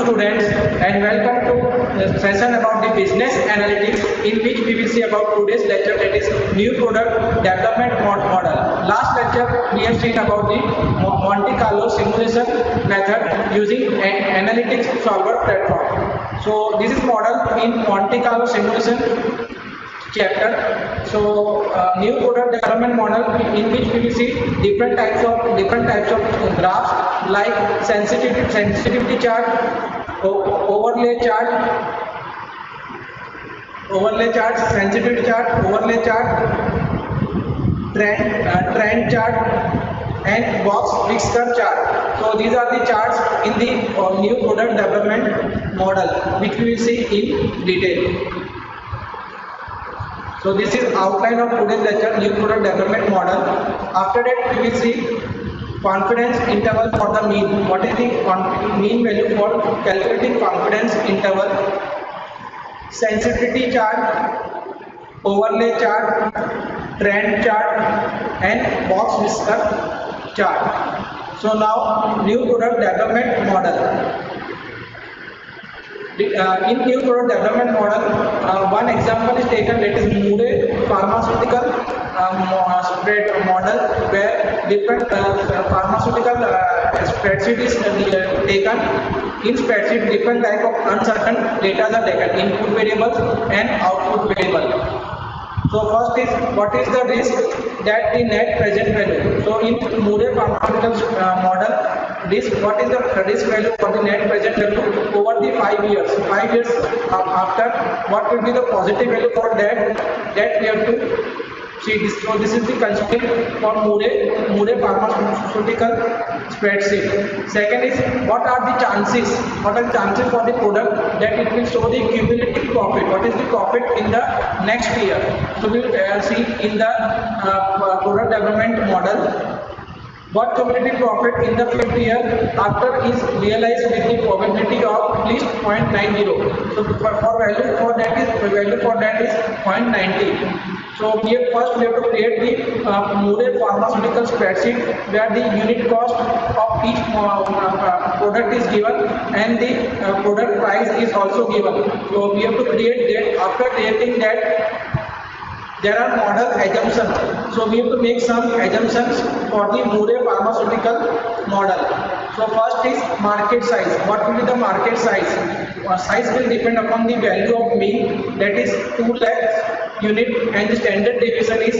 students, and welcome to the session about the business analytics, in which we will see about today's lecture, that is new product development model. Last lecture we have seen about the Monte Carlo simulation method using an analytics solver platform. So this is model in Monte Carlo simulation chapter. So new product development model, in which we will see different types of graphs like sensitivity chart, overlay chart, sensitivity chart, overlay chart, trend chart, and box Whisker chart. So these are the charts in the new product development model, which we will see in detail. So this is outline of today's lecture, new product development model. After that we will see confidence interval for the mean. What is the mean value for calculating confidence interval? Sensitivity chart, overlay chart, trend chart, and box Whisker chart. So now new product development model. In new product development model, one example is taken, that is Moore pharmaceutical model, where different pharmaceutical spreadsheet is taken. In spreadsheet, different type of uncertain data are taken, input variables and output variable. So first is, what is the risk that the net present value. So in Moore pharmaceutical model, what is the risk value for the net present value over the 5 years. 5 years after, what will be the positive value for that we have to see this. So this is the constraint for Moore pharmaceutical spreadsheet. Second is, what are the chances for the product that it will show the cumulative profit. What is the profit in the next year? So we will see in the product development model what cumulative profit in the 5th year after is realized with the probability of at least 0.90. So value for that is 0.90. So we have to create the Moore pharmaceutical spreadsheet, where the unit cost of each product is given and the product price is also given. So we have to create that. After creating that, there are model assumptions. So we have to make some assumptions for the Moore pharmaceutical model. So first is market size. What will be the market size? Size will depend upon the value of mean, that is 2 lakh unit, and the standard deviation is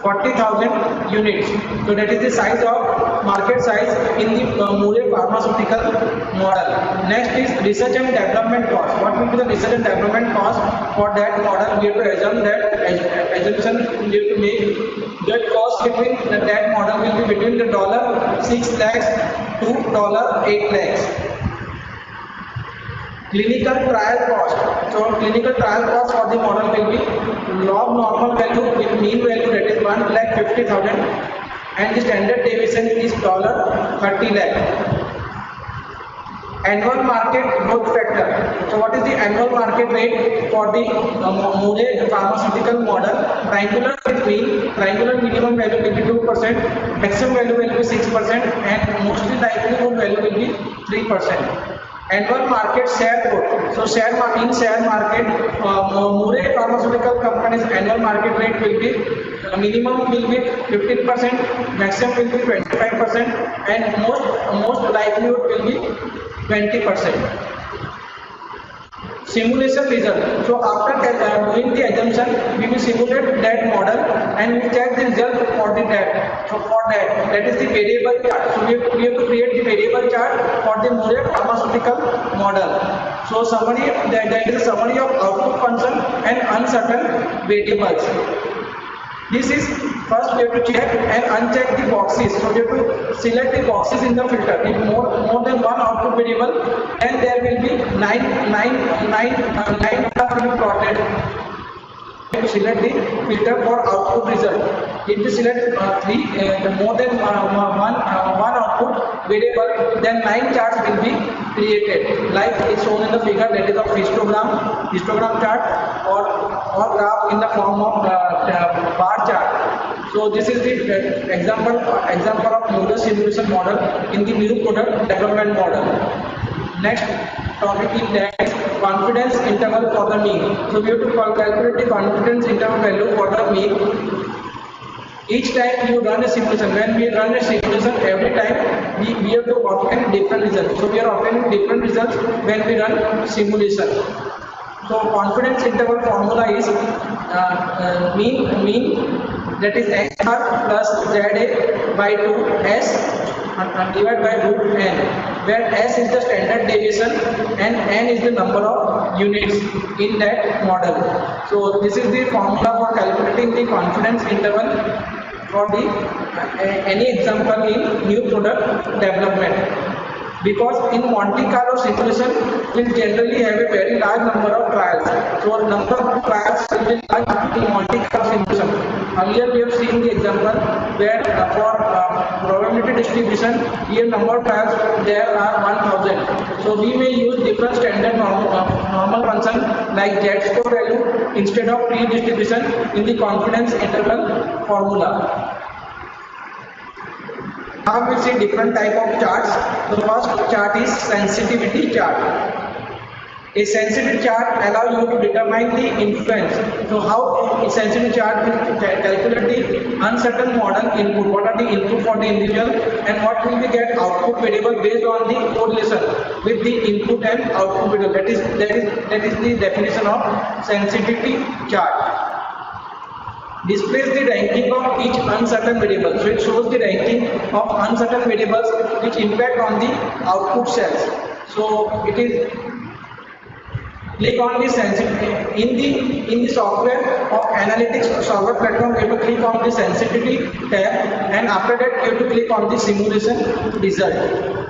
40,000 units. So that is the size of market size in the Moore pharmaceutical model. Next is research and development cost. What will be the research and development cost for that model? We have to assume that assumption we have to make that cost between that model will be between the $6 lakhs to $8 lakhs. Clinical trial cost. So clinical trial cost for the model will be log normal value with mean value, that is 1,50,000, and the standard deviation is $30 lakh. Annual market growth factor. So what is the annual market rate for the Moore pharmaceutical model? Triangular minimum value will be 2%, maximum value will be 6%, and mostly likelihood value will be 3%. Annual market share growth. So in share market, Moore pharmaceutical company's annual market rate will be minimum will be 15%, maximum will be 25%, and most likelihood will be 20%. Simulation result. So after doing the assumption, we will simulate that model and we check the result for that. So for that is the variable chart. So we have to create the variable chart for the Moore pharmaceutical model. So there is a summary of output function and uncertain variables. This is first we have to check and uncheck the boxes. So we have to select the boxes in the filter. If more than one output variable, and there will be nine will be plotted. Select the filter for output result. If you select more than one output variable, then 9 charts will be created, like is shown in the figure, that is a histogram chart or graph in the form of bar chart. So this is the example of Muller simulation model in the new product development model. Next topic is that confidence interval for the mean. So we have to calculate the confidence interval value for the mean. Each time you run a simulation, when we run a simulation, every time we have to obtain different results. So we are obtaining different results when we run simulation. So confidence interval formula is mean that is XR plus ZA by 2S divided by root n, where S is the standard deviation and n is the number of units in that model. So this is the formula for calculating the confidence interval for the any example in new product development. Because in Monte Carlo simulation will generally have a very large number of trials. So number of trials will be large in Monte Carlo simulation. Earlier we have seen the example where for probability distribution, here number of trials there are 1000. So we may use different standard normal function like Z-score value instead of p-distribution in the confidence interval formula. Now we see different type of charts. The first chart is sensitivity chart. A sensitivity chart allows you to determine the influence. So how a sensitivity chart will calculate the uncertain model input. What are the input for the individual and what will be get output variable based on the correlation with the input and output variable. That is the definition of sensitivity chart. Displays the ranking of each uncertain variable. So it shows the ranking of uncertain variables which impact on the output cells. So it is click on the sensitivity in the software of analytics software platform. You have to click on the sensitivity tab, and after that you have to click on the simulation result.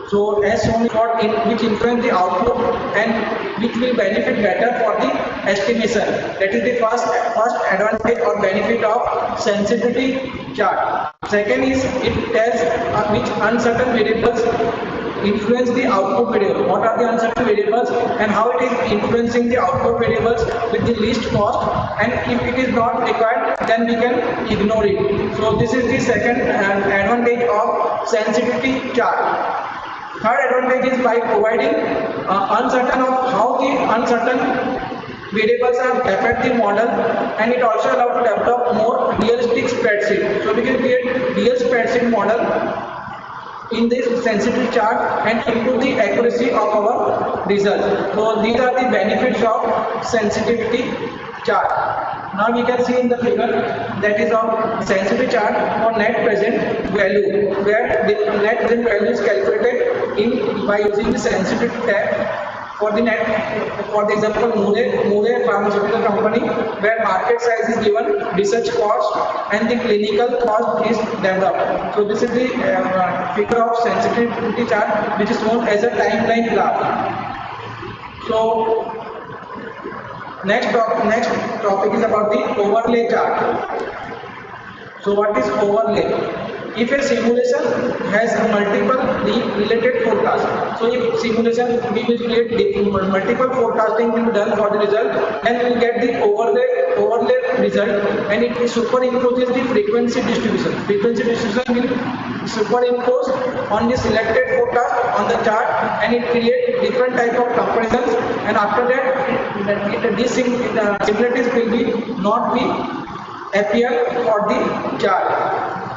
So as shown which influence the output and which will benefit better for the estimation. That is the first advantage or benefit of sensitivity chart. Second is it tells which uncertain variables influence the output variable. What are the uncertain variables and how it is influencing the output variables with the least cost, and if it is not required then we can ignore it. So this is the second advantage of sensitivity chart. Third advantage is by providing uncertain of how the uncertain variables are affect the model, and it also allows to develop more realistic spreadsheet. So we can create real spreadsheet model in this sensitivity chart and improve the accuracy of our results. So these are the benefits of sensitivity chart. Now we can see in the figure that is of sensitivity chart for net present value, where the net present value is calculated by using the sensitivity tab. For the example Mure pharmaceutical company, where market size is given, research cost and the clinical cost is developed. So this is the figure of sensitivity chart which is known as a timeline graph. So next topic is about the overlay chart. So what is overlay? If a simulation has multiple related forecasts, so if simulation we will create multiple forecasting will be done for the result, and we will get the overlay result, and it superimposes the frequency distribution. Frequency distribution will superimpose on the selected forecast on the chart, and it creates different type of comparisons, and after that these similarities will be not be appear for the chart.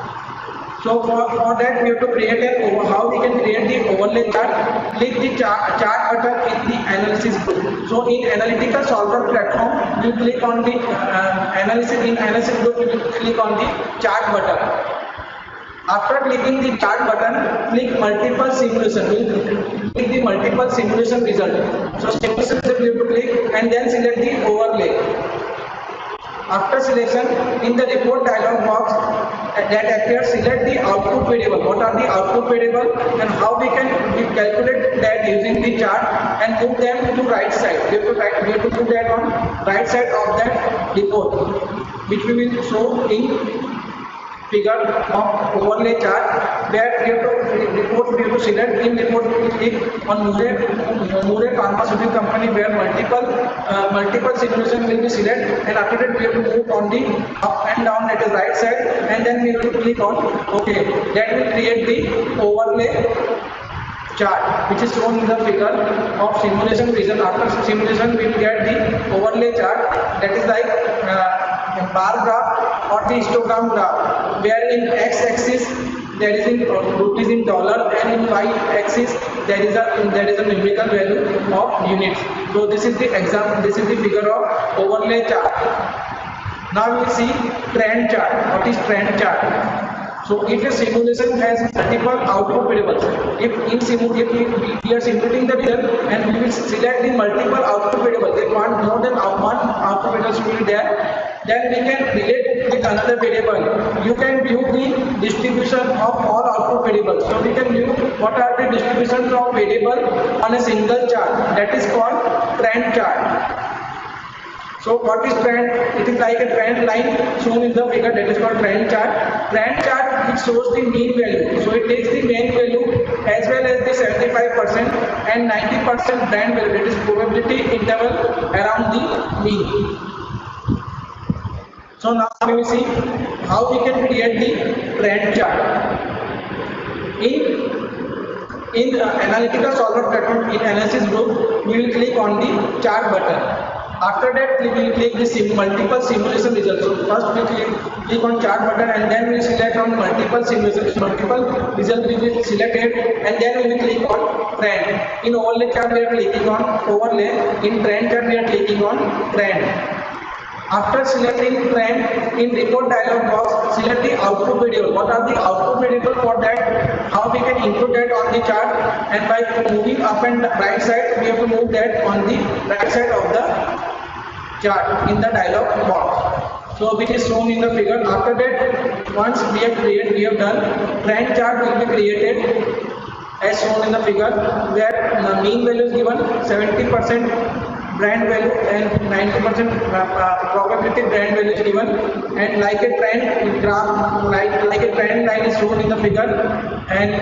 So for that we have to create how we can create the overlay chart. Click the chart button in the analysis group. So in analytical solver platform, you click on the analysis group, you will click on the chart button. After clicking the chart button, click multiple simulation. Click the multiple simulation result. So simulation result you have to click and then select the overlay. After selection, in the report dialog box that appears, select the output variable. What are the output variable and how we can calculate that using the chart and move them to right side. We have to put that on right side of that report, which we will show in figure of overlay chart where we have to select. In report we click on Mure Pharmaceutical Company where multiple simulation will be select, and after that we have to move on the up and down at the right side, and then we have to click on OK. That will create the overlay chart which is shown in the figure of simulation region. After simulation we will get the overlay chart, that is like bar graph or the histogram graph, where in x-axis there is in rupees in dollar, and in y-axis there is a numerical value of units. So this is the example, this is the figure of overlay chart. Now we see trend chart. What is trend chart? So if a simulation has multiple output variables, if we are simulating the result and we will select the multiple output variables, if more than one output variables will be there, then we can relate with another variable. You can view the distribution of all output variables. So we can view what are the distributions of variable on a single chart. That is called trend chart. So what is trend? It is like a trend line shown in the figure, that is called trend chart. Trend chart, it shows the mean value. So it takes the mean value as well as the 75% and 90% trend value, that is probability interval around the mean. So now we will see how we can create the trend chart. In analytical solver platform, in analysis group, we will click on the chart button. After that, we will click the multiple simulation results. So first we click on chart button, and then we select on multiple simulations. Multiple results will be selected, and then we will click on trend. In overlay chart, we are clicking on overlay. In trend chart, we are clicking on trend. After selecting trend, in report dialog box, select the output variable. What are the output variable for that? How we can include that on the chart? And by moving up and right side, we have to move that on the right side of the chart in the dialog box. So which is shown in the figure. After that, once we have done, trend chart will be created as shown in the figure, where the mean value is given 70%. Brand value and 90% probability brand value is given, and like a trend graph, like a trend line is shown in the figure, and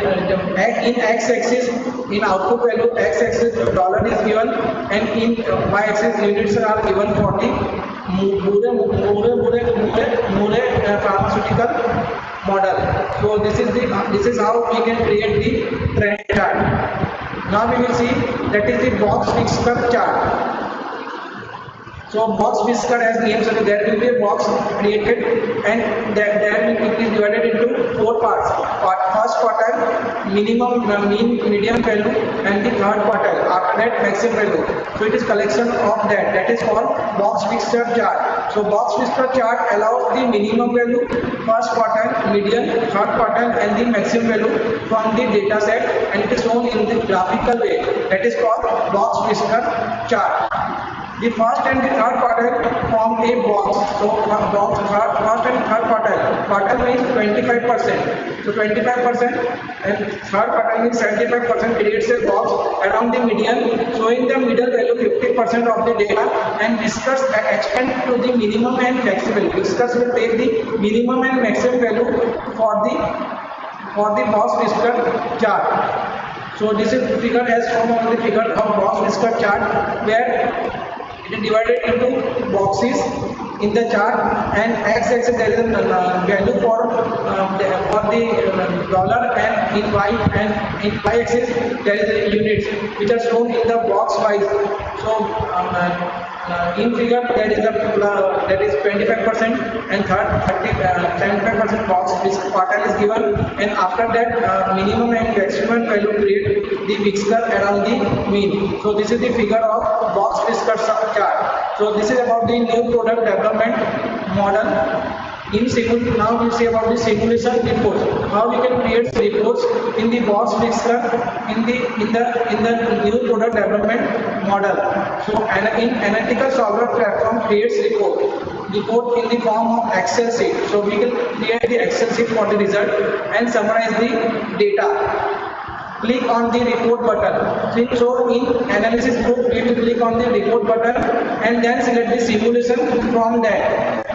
in x-axis, in output value, x-axis dollar is given, and in y-axis units are given for the Mure pharmaceutical model. So this is how we can create the trend chart. Now we will see that is the box whisker chart. So box whisker as name suggests, there will be a box created, and it is divided into 4 parts. First quartile, minimum, mean, median value, and the third quartile. After that, maximum value. So it is collection of that. That is called box whisker chart. So box whisker chart allows the minimum value, first quartile, median, third quartile, and the maximum value from the data set, and it is shown in the graphical way. That is called box whisker chart. The first and the third quartile form a box. So first and third quartile. Quartile means 25%. So 25% and third quartile means 75% creates a box around the median, showing the middle value 50% of the data, and whiskers expand to the minimum and maximum. Whiskers will take the minimum and maximum value for the box whisker chart. So this is the figure as shown on the figure of box whisker chart, where it is divided into boxes in the chart, and x-axis there is a value for the dollar, and in y-axis there is a units which are shown in the box wise. So in figure that is 25% and third 75% box which quartile is given, and after that minimum and maximum value create the whisker around the mean. So this is the figure of box whisker chart. So this is about the new product development model. Now we'll see about the simulation reports. How we can create reports in the box whisker in the new product development model. So in analytical solver platform creates report in the form of Excel sheet. So we can create the Excel sheet for the result and summarize the data. Click on the report button. So in analysis group, we will click on the report button and then select the simulation from that.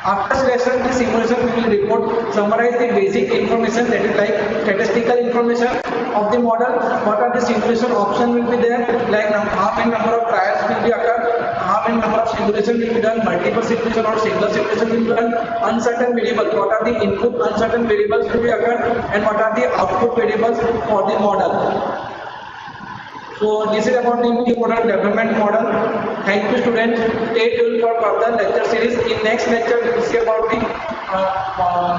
After selection, the simulation will report summarize the basic information, that is like statistical information of the model. What are the simulation option will be there, like how many number of trials will be occur, how many number of simulation will be done, multiple simulation or single simulation will be done, uncertain variables, what are the input uncertain variables to be occur, and what are the output variables for the model. So this is about the new model development model. Thank you students. Stay tuned for further lecture series. In next lecture we will see about the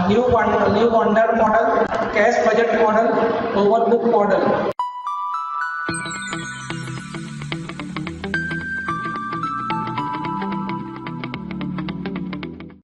new wonder model, cash budget model, overbook model.